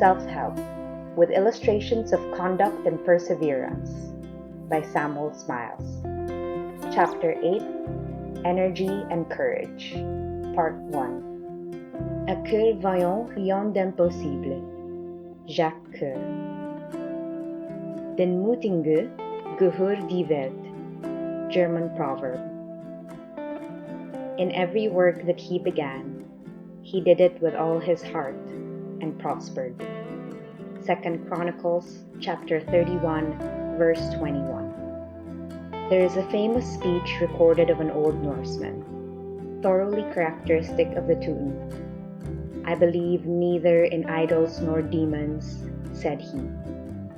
Self-Help, with illustrations of conduct and perseverance, by Samuel Smiles. Chapter 8, Energy and Courage, Part 1. À cœur vaillant, rien d'impossible. Jacques Coeur. Den Mutige gehört die Welt. German proverb. In every work that he began, he did it with all his heart and prospered. 2 Chronicles chapter 31, verse 21. There is a famous speech recorded of an old Norseman, thoroughly characteristic of the Teuton. "I believe neither in idols nor demons," said he.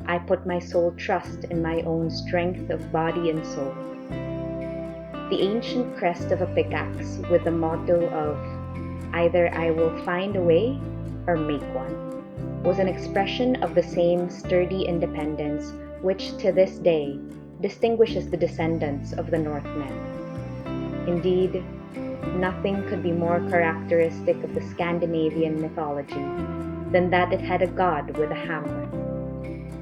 "I put my sole trust in my own strength of body and soul." The ancient crest of a pickaxe with the motto of "Either I will find a way or make one" was an expression of the same sturdy independence which to this day distinguishes the descendants of the Northmen. Indeed, nothing could be more characteristic of the Scandinavian mythology than that it had a god with a hammer.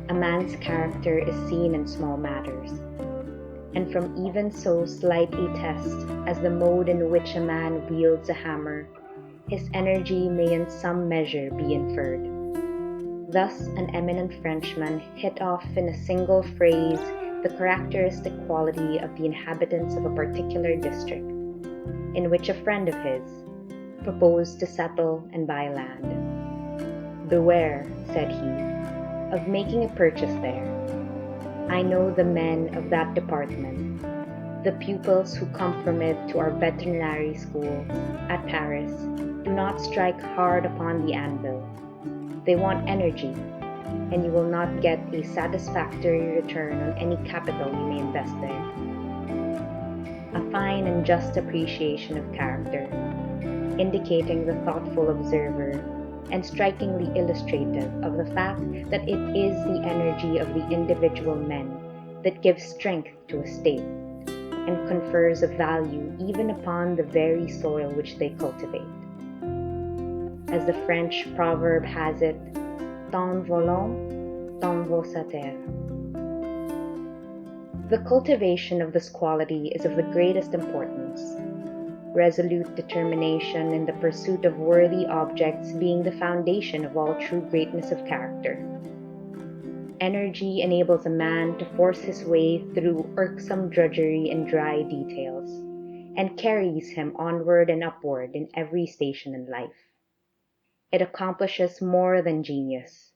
A man's character is seen in small matters, and from even so slight a test as the mode in which a man wields a hammer, his energy may in some measure be inferred. Thus, an eminent Frenchman hit off in a single phrase the characteristic quality of the inhabitants of a particular district, in which a friend of his proposed to settle and buy land. "Beware," said he, "of making a purchase there. I know the men of that department. The pupils who come from it to our veterinary school at Paris do not strike hard upon the anvil. They want energy, and you will not get a satisfactory return on any capital you may invest there." A fine and just appreciation of character, indicating the thoughtful observer and strikingly illustrative of the fact that it is the energy of the individual men that gives strength to a state, and confers a value even upon the very soil which they cultivate. As the French proverb has it, "Tant volant, tant vaut sa terre." The cultivation of this quality is of the greatest importance, resolute determination in the pursuit of worthy objects being the foundation of all true greatness of character. Energy enables a man to force his way through irksome drudgery and dry details, and carries him onward and upward in every station in life. It accomplishes more than genius,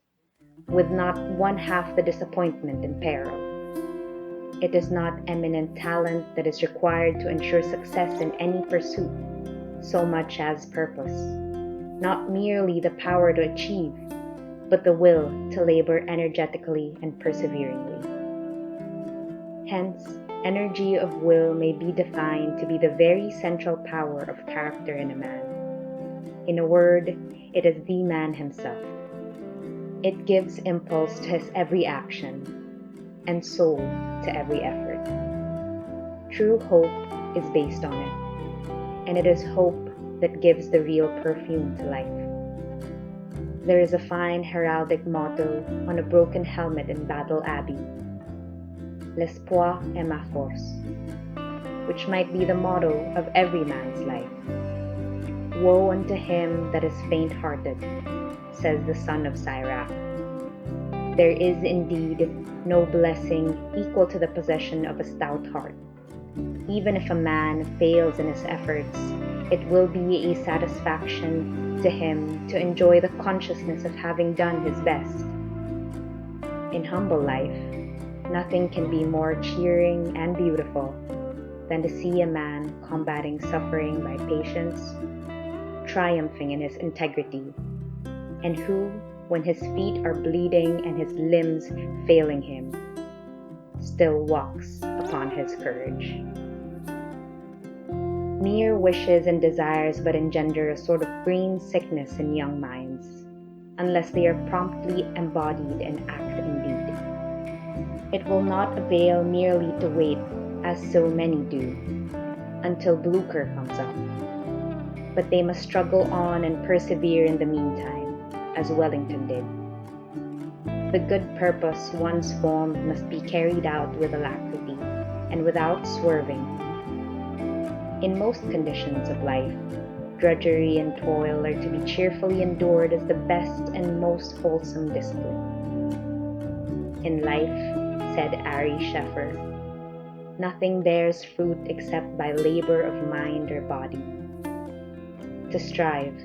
with not one half the disappointment and peril. It is not eminent talent that is required to ensure success in any pursuit, so much as purpose, not merely the power to achieve, but the will to labor energetically and perseveringly. Hence, energy of will may be defined to be the very central power of character in a man. In a word, it is the man himself. It gives impulse to his every action, and soul to every effort. True hope is based on it, and it is hope that gives the real perfume to life. There is a fine heraldic motto on a broken helmet in Battle Abbey: "L'espoir est ma force," which might be the motto of every man's life. "Woe unto him that is faint-hearted," says the son of Sirach. There is indeed no blessing equal to the possession of a stout heart. Even if a man fails in his efforts, it will be a satisfaction to him to enjoy the consciousness of having done his best. In humble life, nothing can be more cheering and beautiful than to see a man combating suffering by patience, triumphing in his integrity, and who, when his feet are bleeding and his limbs failing him, still walks upon his courage. Mere wishes and desires but engender a sort of green sickness in young minds, unless they are promptly embodied in act and deed. It will not avail merely to wait, as so many do, until Blucher comes up, but they must struggle on and persevere in the meantime, as Wellington did. the good purpose once formed must be carried out with alacrity and without swerving. In most conditions of life, drudgery and toil are to be cheerfully endured as the best and most wholesome discipline. In life, said Ari Scheffer, nothing bears fruit except by labor of mind or body. To strive,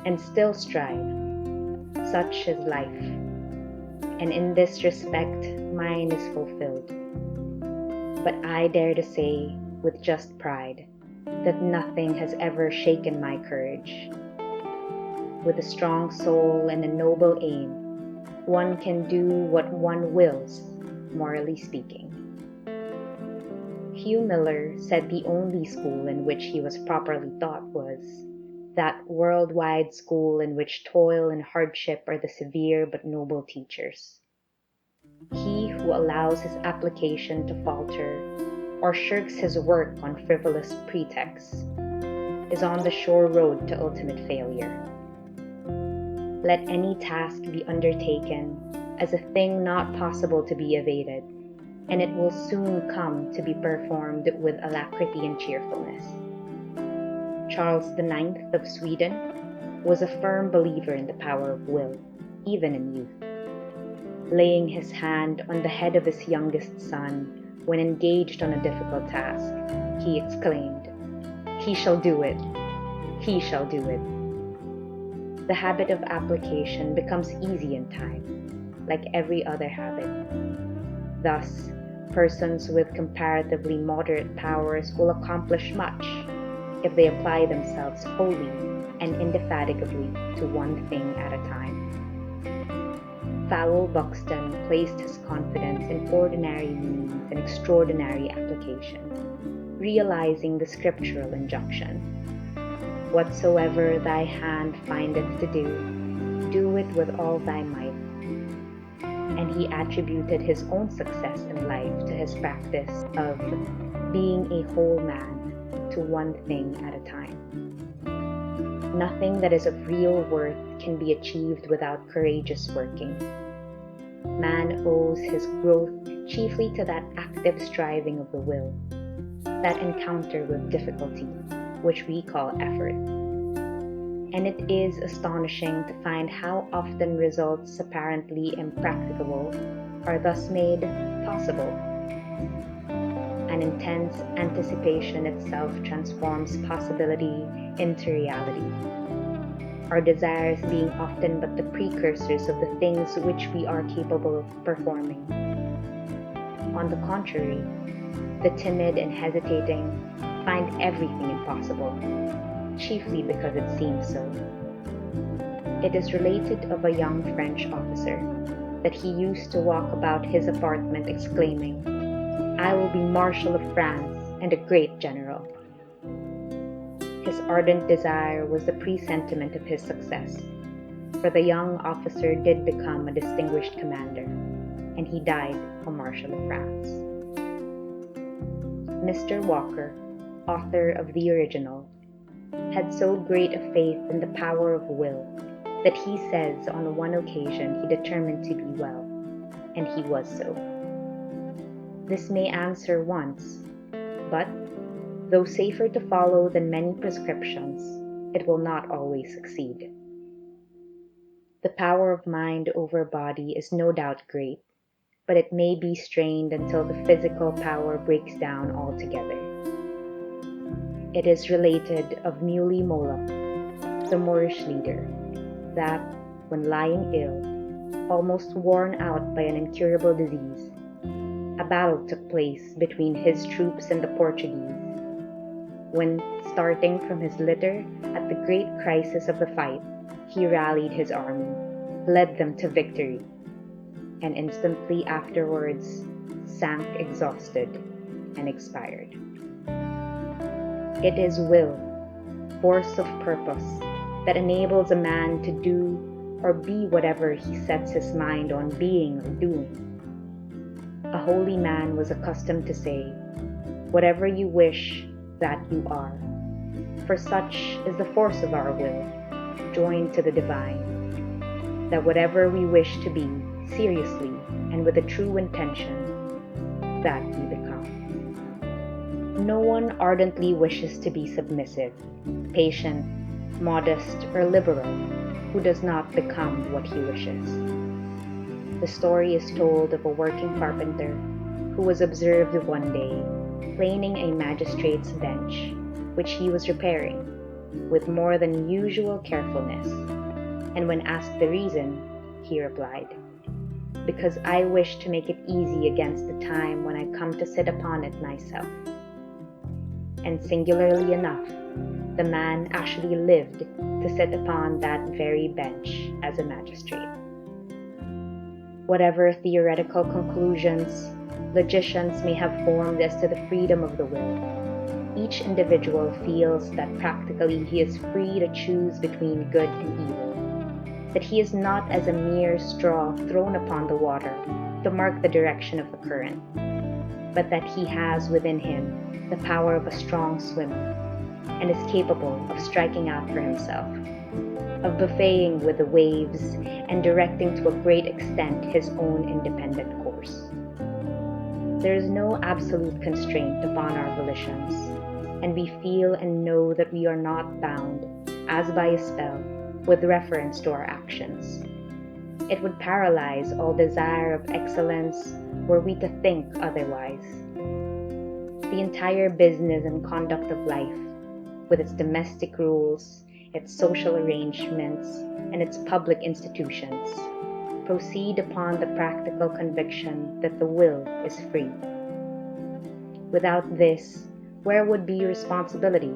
and still strive, such is life, and in this respect mine is fulfilled. But I dare to say, with just pride, that nothing has ever shaken my courage. With a strong soul and a noble aim, one can do what one wills, morally speaking. Hugh Miller said the only school in which he was properly taught was that worldwide school in which toil and hardship are the severe but noble teachers. He who allows his application to falter or shirks his work on frivolous pretexts is on the sure road to ultimate failure. Let any task be undertaken as a thing not possible to be evaded, and it will soon come to be performed with alacrity and cheerfulness. Charles IX of Sweden was a firm believer in the power of will, even in youth. Laying his hand on the head of his youngest son when engaged on a difficult task, he exclaimed, "He shall do it! He shall do it!" The habit of application becomes easy in time, like every other habit. Thus, persons with comparatively moderate powers will accomplish much if they apply themselves wholly and indefatigably to one thing at a time. Fowell Buxton placed his confidence in ordinary means and extraordinary application, realizing the scriptural injunction, "Whatsoever thy hand findeth to do, do it with all thy might." And he attributed his own success in life to his practice of being a whole man to one thing at a time. Nothing that is of real worth can be achieved without courageous working. Man owes his growth chiefly to that active striving of the will, that encounter with difficulty, which we call effort. And it is astonishing to find how often results apparently impracticable are thus made possible. An intense anticipation itself transforms possibility into reality, our desires being often but the precursors of the things which we are capable of performing. On the contrary, the timid and hesitating find everything impossible, chiefly because it seems so. It is related of a young French officer that he used to walk about his apartment exclaiming, "I will be Marshal of France and a great general." His ardent desire was the presentiment of his success, for the young officer did become a distinguished commander, and he died a Marshal of France. Mr. Walker, author of the original, had so great a faith in the power of will that he says on one occasion he determined to be well, and he was so. This may answer once, but, though safer to follow than many prescriptions, it will not always succeed. The power of mind over body is no doubt great, but it may be strained until the physical power breaks down altogether. It is related of Muley Moloch, the Moorish leader, that, when lying ill, almost worn out by an incurable disease, a battle took place between his troops and the Portuguese. When, starting from his litter at the great crisis of the fight, he rallied his army, led them to victory, and instantly afterwards sank exhausted and expired. It is will, force of purpose, that enables a man to do or be whatever he sets his mind on being or doing. A holy man was accustomed to say, "Whatever you wish, that you are," for such is the force of our will, joined to the divine, that whatever we wish to be, seriously, and with a true intention, that we become. No one ardently wishes to be submissive, patient, modest, or liberal who does not become what he wishes. The story is told of a working carpenter who was observed one day planing a magistrate's bench, which he was repairing, with more than usual carefulness, and when asked the reason, he replied, "Because I wish to make it easy against the time when I come to sit upon it myself." And singularly enough, the man actually lived to sit upon that very bench as a magistrate. Whatever theoretical conclusions logicians may have formed as to the freedom of the will, each individual feels that practically he is free to choose between good and evil, that he is not as a mere straw thrown upon the water to mark the direction of the current, but that he has within him the power of a strong swimmer, and is capable of striking out for himself, of buffeting with the waves and directing to a great extent his own independent course. There is no absolute constraint upon our volitions, and we feel and know that we are not bound, as by a spell, with reference to our actions. It would paralyze all desire of excellence were we to think otherwise. The entire business and conduct of life, with its domestic rules, its social arrangements, and its public institutions, proceed upon the practical conviction that the will is free. Without this, where would be responsibility?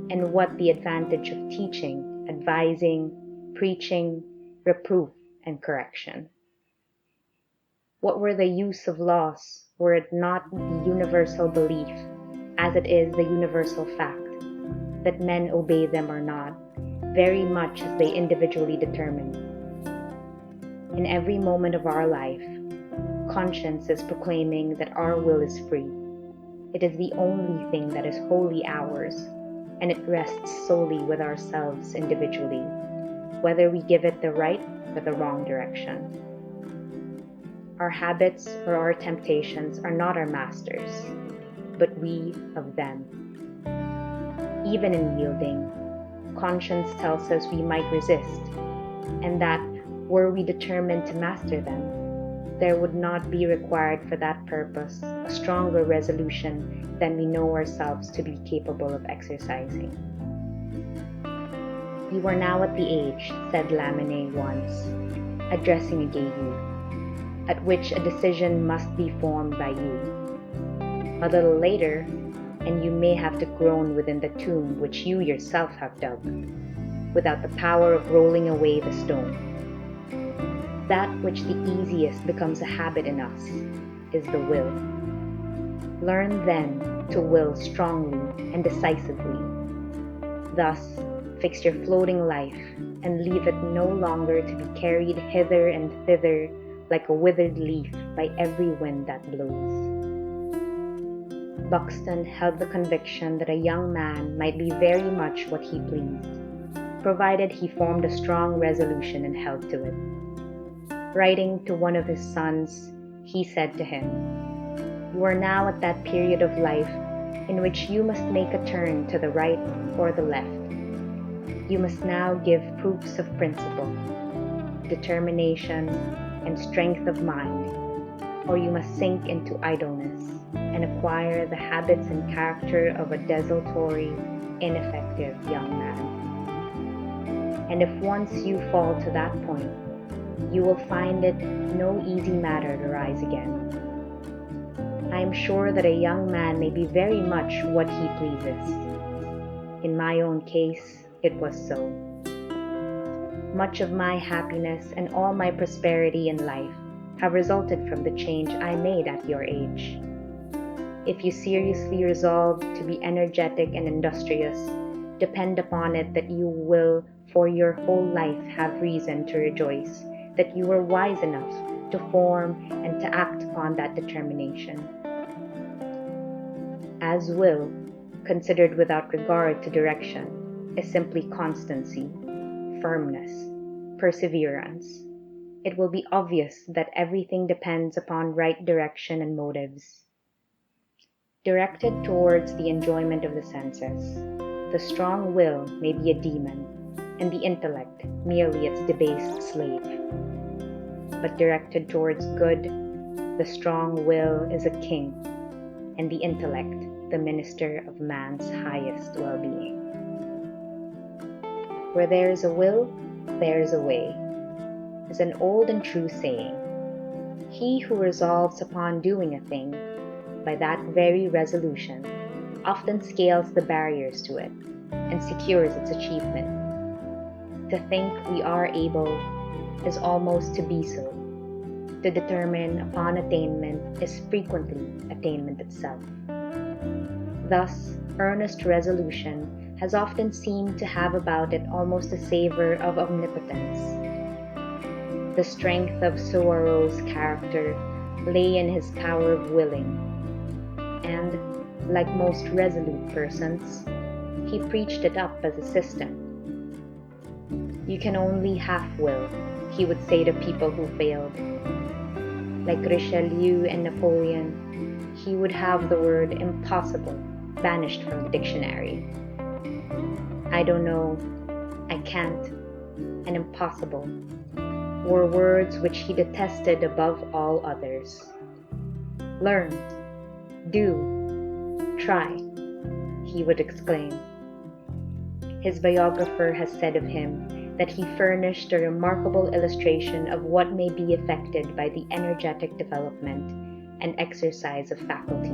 And what the advantage of teaching, advising, preaching, reproof, and correction? What were the use of laws were it not the universal belief, as it is the universal fact, that men obey them or not, very much as they individually determine? In every moment of our life, conscience is proclaiming that our will is free. It is the only thing that is wholly ours, and it rests solely with ourselves individually, whether we give it the right or the wrong direction. Our habits or our temptations are not our masters, but we of them. Even in yielding, conscience tells us we might resist, and that were we determined to master them, there would not be required for that purpose a stronger resolution than we know ourselves to be capable of exercising. "You are now at the age," said Lamennais once, addressing a gay youth, "at which a decision must be formed by you. A little later, and you may have to groan within the tomb which you yourself have dug, without the power of rolling away the stone. That which the easiest becomes a habit in us is the will. Learn then to will strongly and decisively. Thus, fix your floating life, and leave it no longer to be carried hither and thither like a withered leaf by every wind that blows." Buxton held the conviction that a young man might be very much what he pleased, provided he formed a strong resolution and held to it. Writing to one of his sons, he said to him, "You are now at that period of life in which you must make a turn to the right or the left. You must now give proofs of principle, determination, and strength of mind, or you must sink into idleness and acquire the habits and character of a desultory, ineffective young man. And if once you fall to that point, you will find it no easy matter to rise again. I am sure that a young man may be very much what he pleases. In my own case, it was so. Much of my happiness and all my prosperity in life have resulted from the change I made at your age. If you seriously resolve to be energetic and industrious, depend upon it that you will for your whole life have reason to rejoice that you were wise enough to form and to act upon that determination. As will, considered without regard to direction, is simply constancy, firmness, perseverance, it will be obvious that everything depends upon right direction and motives. Directed towards the enjoyment of the senses, the strong will may be a demon, and the intellect merely its debased slave. But directed towards good, the strong will is a king, and the intellect the minister of man's highest well-being. Where there is a will, there is a way, is an old and true saying. He who resolves upon doing a thing, by that very resolution, often scales the barriers to it, and secures its achievement. To think we are able is almost to be so. To determine upon attainment is frequently attainment itself. Thus, earnest resolution has often seemed to have about it almost a savor of omnipotence. The strength of Soarro's character lay in his power of willing, and, like most resolute persons, he preached it up as a system. You can only half-will, he would say to people who failed. Like Richelieu and Napoleon, he would have the word impossible banished from the dictionary. I don't know, I can't, and impossible were words which he detested above all others. Learn, do, try, he would exclaim. His biographer has said of him that he furnished a remarkable illustration of what may be effected by the energetic development and exercise of faculties,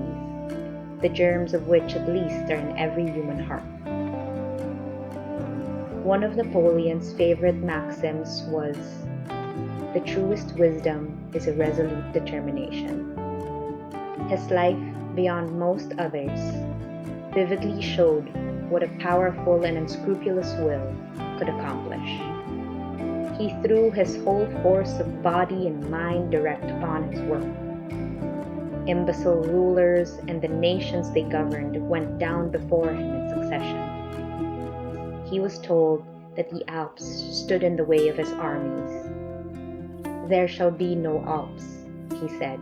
the germs of which at least are in every human heart. One of Napoleon's favorite maxims was, "The truest wisdom is a resolute determination." His life, beyond most others, vividly showed what a powerful and unscrupulous will could accomplish. He threw his whole force of body and mind direct upon his work. Imbecile rulers and the nations they governed went down before him in succession. He was told that the Alps stood in the way of his armies. "There shall be no Alps," he said,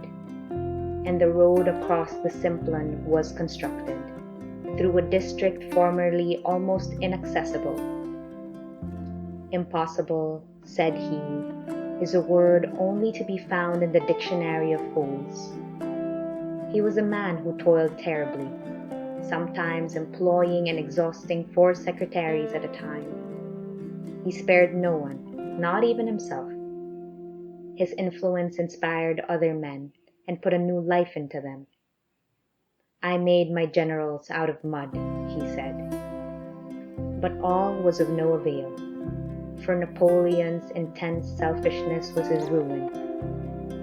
and the road across the Simplon was constructed, through a district formerly almost inaccessible. Impossible, said he, is a word only to be found in the dictionary of fools. He was a man who toiled terribly, sometimes employing and exhausting 4 secretaries at a time. He spared no one, not even himself. His influence inspired other men and put a new life into them. "I made my generals out of mud," he said. But all was of no avail, for Napoleon's intense selfishness was his ruin,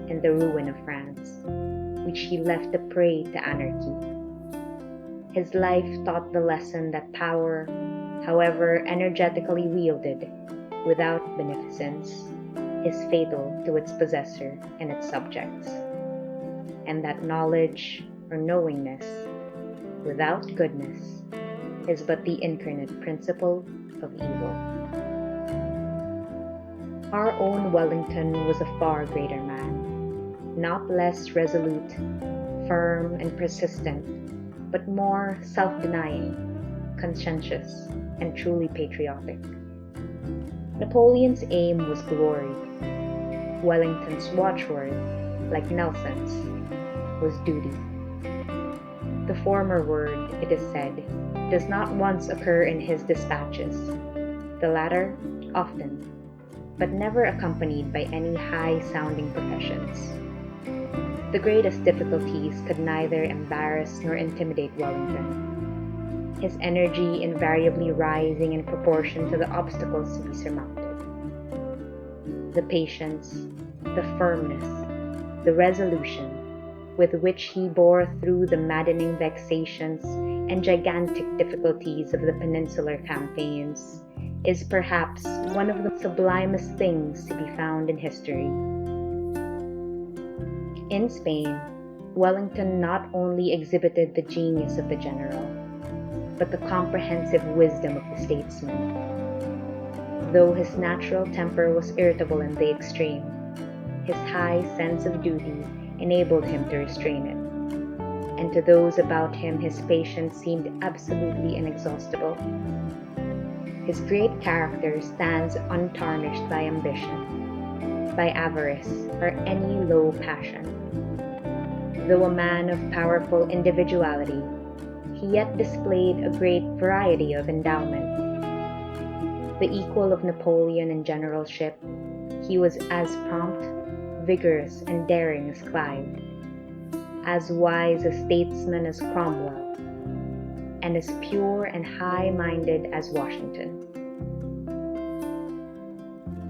and the ruin of France, which he left a prey to anarchy. His life taught the lesson that power, however energetically wielded, without beneficence, is fatal to its possessor and its subjects, and that knowledge, or knowingness, without goodness, is but the incarnate principle of evil. Our own Wellington was a far greater man, not less resolute, firm, and persistent, but more self-denying, conscientious, and truly patriotic. Napoleon's aim was glory. Wellington's watchword, like Nelson's, was duty. The former word, it is said, does not once occur in his dispatches, the latter often, but never accompanied by any high-sounding professions. The greatest difficulties could neither embarrass nor intimidate Wellington, his energy invariably rising in proportion to the obstacles to be surmounted. The patience, the firmness, the resolution with which he bore through the maddening vexations and gigantic difficulties of the peninsular campaigns is perhaps one of the sublimest things to be found in history. In Spain, Wellington not only exhibited the genius of the general, but the comprehensive wisdom of the statesman. Though his natural temper was irritable in the extreme, his high sense of duty enabled him to restrain it. And to those about him his patience seemed absolutely inexhaustible. His great character stands untarnished by ambition, by avarice, or any low passion. Though a man of powerful individuality, he yet displayed a great variety of endowment. The equal of Napoleon in generalship, he was as prompt, vigorous, and daring as Clive, as wise a statesman as Cromwell, and as pure and high-minded as Washington.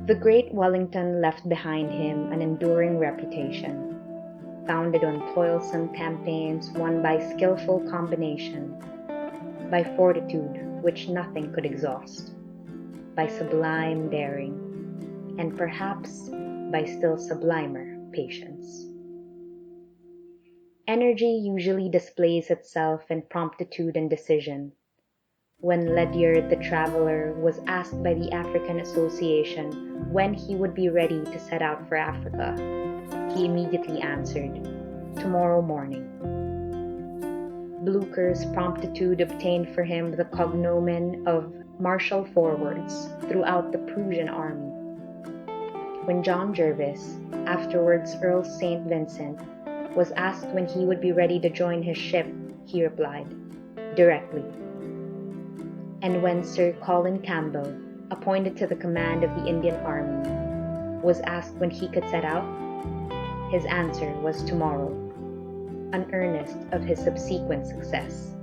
The great Wellington left behind him an enduring reputation, founded on toilsome campaigns won by skillful combination, by fortitude which nothing could exhaust, by sublime daring, and perhaps by still sublimer patience. Energy usually displays itself in promptitude and decision. When Ledyard the traveler was asked by the African Association when he would be ready to set out for Africa, he immediately answered, "Tomorrow morning." Blucher's promptitude obtained for him the cognomen of Marshal Forwards throughout the Prussian army. When John Jervis, afterwards Earl St. Vincent, was asked when he would be ready to join his ship, he replied, "Directly." And when Sir Colin Campbell, appointed to the command of the Indian Army, was asked when he could set out, his answer was "tomorrow," an earnest of his subsequent success.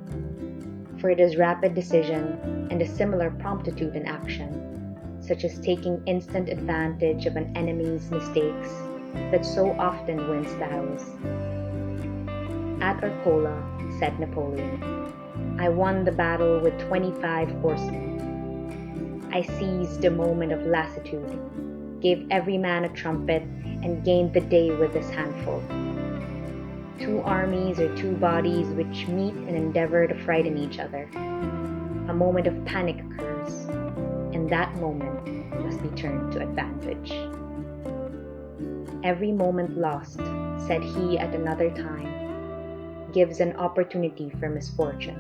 For it is rapid decision and a similar promptitude in action, such as taking instant advantage of an enemy's mistakes, that so often wins battles. "At Arcola," said Napoleon, "I won the battle with 25 horsemen. I seized a moment of lassitude, gave every man a trumpet, and gained the day with this handful. Two armies are two bodies which meet and endeavor to frighten each other. A moment of panic occurs, and that moment must be turned to advantage. Every moment lost," said he at another time, "gives an opportunity for misfortune."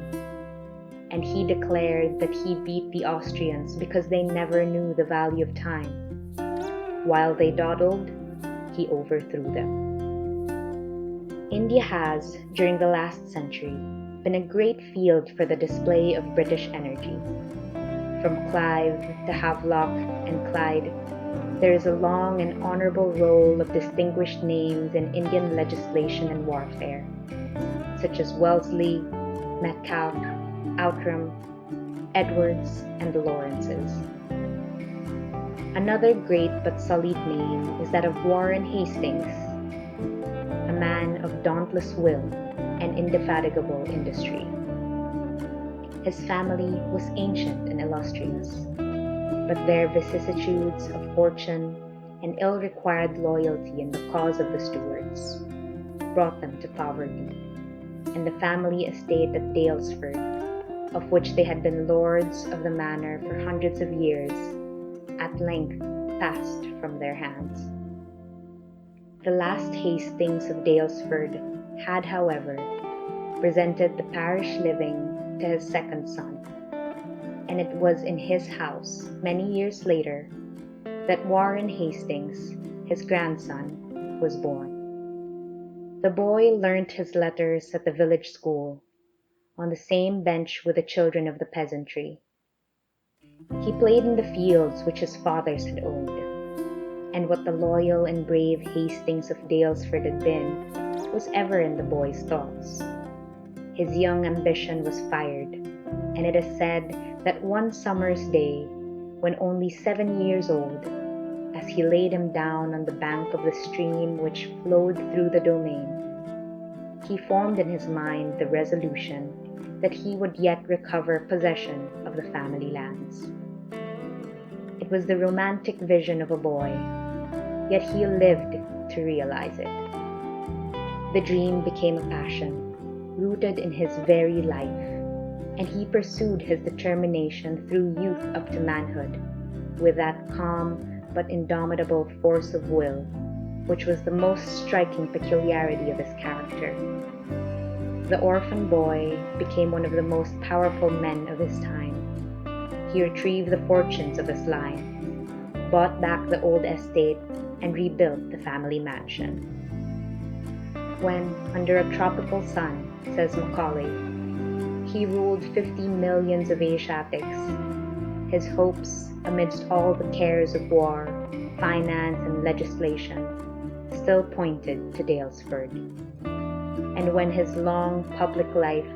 And he declared that he beat the Austrians because they never knew the value of time. While they dawdled, he overthrew them. India has, during the last century, been a great field for the display of British energy. From Clive to Havelock and Clyde, there is a long and honorable roll of distinguished names in Indian legislation and warfare, such as Wellesley, Metcalfe, Outram, Edwards, and the Lawrences. Another great but sullied name is that of Warren Hastings, a man of dauntless will and indefatigable industry. His family was ancient and illustrious, but their vicissitudes of fortune and ill-required loyalty in the cause of the Stuarts brought them to poverty, and the family estate at Daylesford, of which they had been lords of the manor for hundreds of years, at length passed from their hands. The last Hastings of Daylesford had, however, presented the parish living to his second son, and it was in his house, many years later, that Warren Hastings, his grandson, was born. The boy learnt his letters at the village school, on the same bench with the children of the peasantry. He played in the fields which his fathers had owned, and what the loyal and brave Hastings of Daylesford had been was ever in the boy's thoughts. His young ambition was fired, and it is said that one summer's day, when only 7 years old, as he laid him down on the bank of the stream which flowed through the domain, he formed in his mind the resolution that he would yet recover possession of the family lands. It was the romantic vision of a boy, yet he lived to realize it. The dream became a passion, rooted in his very life, and he pursued his determination through youth up to manhood, with that calm but indomitable force of will which was the most striking peculiarity of his character. The orphan boy became one of the most powerful men of his time. He retrieved the fortunes of his line, bought back the old estate, and rebuilt the family mansion. When, under a tropical sun, says Macaulay, he ruled 50 millions of Asiatics, his hopes, amidst all the cares of war, finance, and legislation, still pointed to Daylesford. And when his long public life,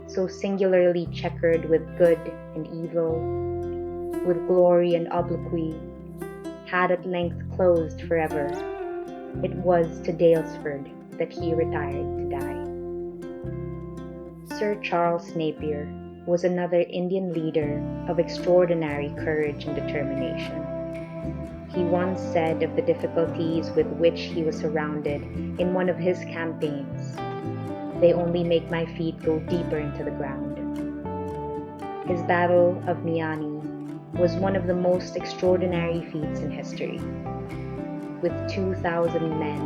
so singularly checkered with good and evil, with glory and obloquy, had at length closed forever, it was to Daylesford that he retired to die. Sir Charles Napier was another Indian leader of extraordinary courage and determination. He once said of the difficulties with which he was surrounded in one of his campaigns, "They only make my feet go deeper into the ground." His Battle of Miani was one of the most extraordinary feats in history. With 2,000 men,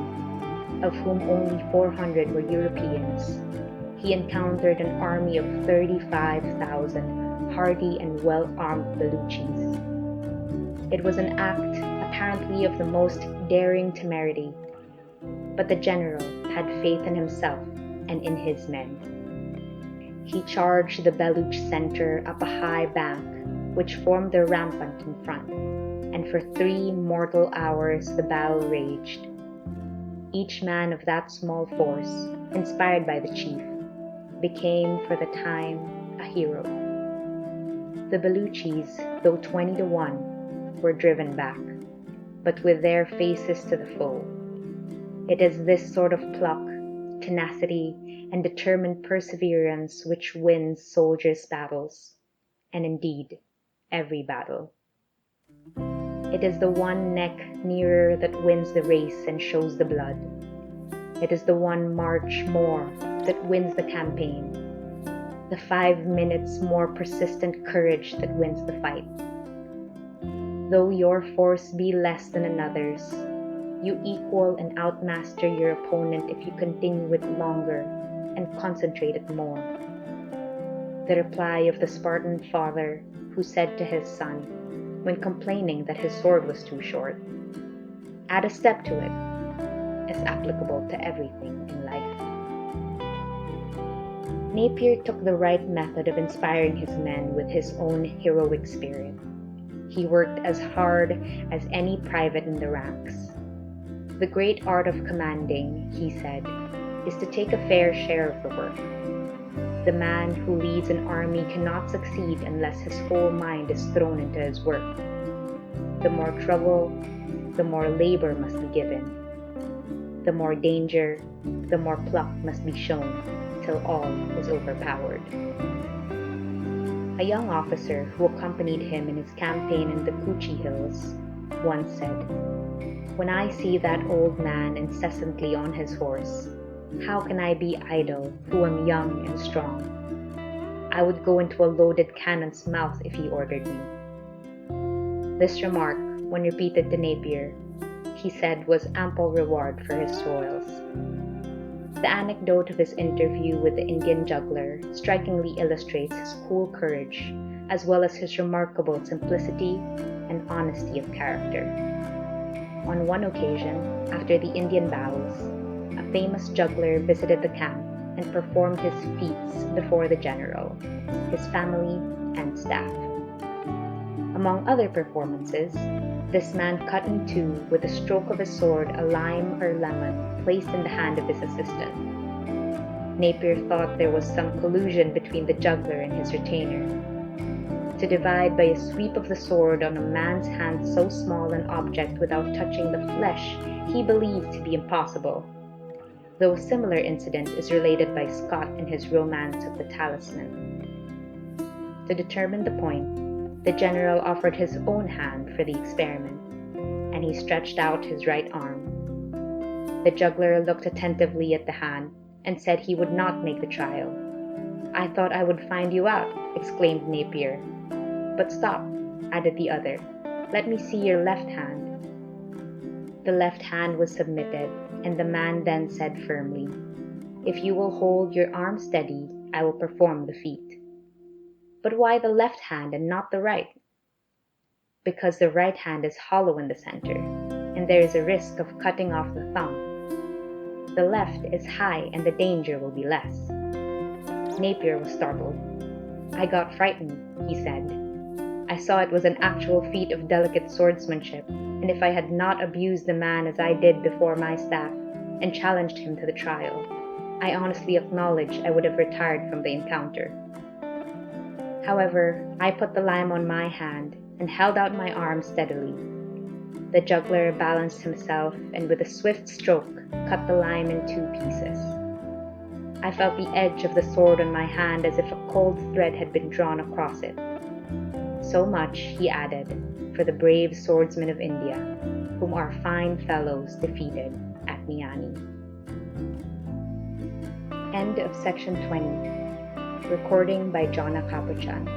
of whom only 400 were Europeans, he encountered an army of 35,000 hardy and well-armed Baluchis. It was an act apparently of the most daring temerity, but the general had faith in himself and in his men. He charged the Baluch center up a high bank which formed their rampart in front, and for 3 mortal hours the battle raged. Each man of that small force, inspired by the chief, became for the time a hero. The Baluchis, though 20 to 1, were driven back, but with their faces to the foe. It is this sort of pluck, tenacity, and determined perseverance which wins soldiers' battles, and indeed, every battle. It is the one neck nearer that wins the race and shows the blood. It is the one march more that wins the campaign, the 5 minutes more persistent courage that wins the fight. Though your force be less than another's, you equal and outmaster your opponent if you continue it longer and concentrate it more. The reply of the Spartan father who said to his son, when complaining that his sword was too short, "Add a step to it," is applicable to everything in life. Napier took the right method of inspiring his men with his own heroic spirit. He worked as hard as any private in the ranks. The great art of commanding, he said, is to take a fair share of the work. The man who leads an army cannot succeed unless his whole mind is thrown into his work. The more trouble, the more labor must be given. The more danger, the more pluck must be shown, till all is overpowered. A young officer who accompanied him in his campaign in the Kuchi Hills once said, "When I see that old man incessantly on his horse, how can I be idle who am young and strong? I would go into a loaded cannon's mouth if he ordered me." This remark, when repeated to Napier, he said was ample reward for his toils. The anecdote of his interview with the Indian juggler strikingly illustrates his cool courage, as well as his remarkable simplicity and honesty of character. On one occasion, after the Indian battles, a famous juggler visited the camp and performed his feats before the general, his family, and staff. Among other performances, this man cut in two with the stroke of his sword a lime or lemon placed in the hand of his assistant. Napier thought there was some collusion between the juggler and his retainer. To divide by a sweep of the sword on a man's hand so small an object without touching the flesh he believed to be impossible, though a similar incident is related by Scott in his Romance of the Talisman. To determine the point, the general offered his own hand for the experiment, and he stretched out his right arm. The juggler looked attentively at the hand and said he would not make the trial. "I thought I would find you out," exclaimed Napier. "But stop," added the other. "Let me see your left hand." The left hand was submitted, and the man then said firmly, "If you will hold your arm steady, I will perform the feat." "But why the left hand and not the right?" "Because the right hand is hollow in the center, and there is a risk of cutting off the thumb. The left is high and the danger will be less." Napier was startled. "I got frightened," he said. "I saw it was an actual feat of delicate swordsmanship, and if I had not abused the man as I did before my staff, and challenged him to the trial, I honestly acknowledge I would have retired from the encounter. However, I put the lime on my hand and held out my arm steadily. The juggler balanced himself and with a swift stroke cut the lime in 2 pieces. I felt the edge of the sword on my hand as if a cold thread had been drawn across it. So much," he added, "for the brave swordsmen of India, whom our fine fellows defeated at Miani." End of section 20. Recording by Jonna Capuchan.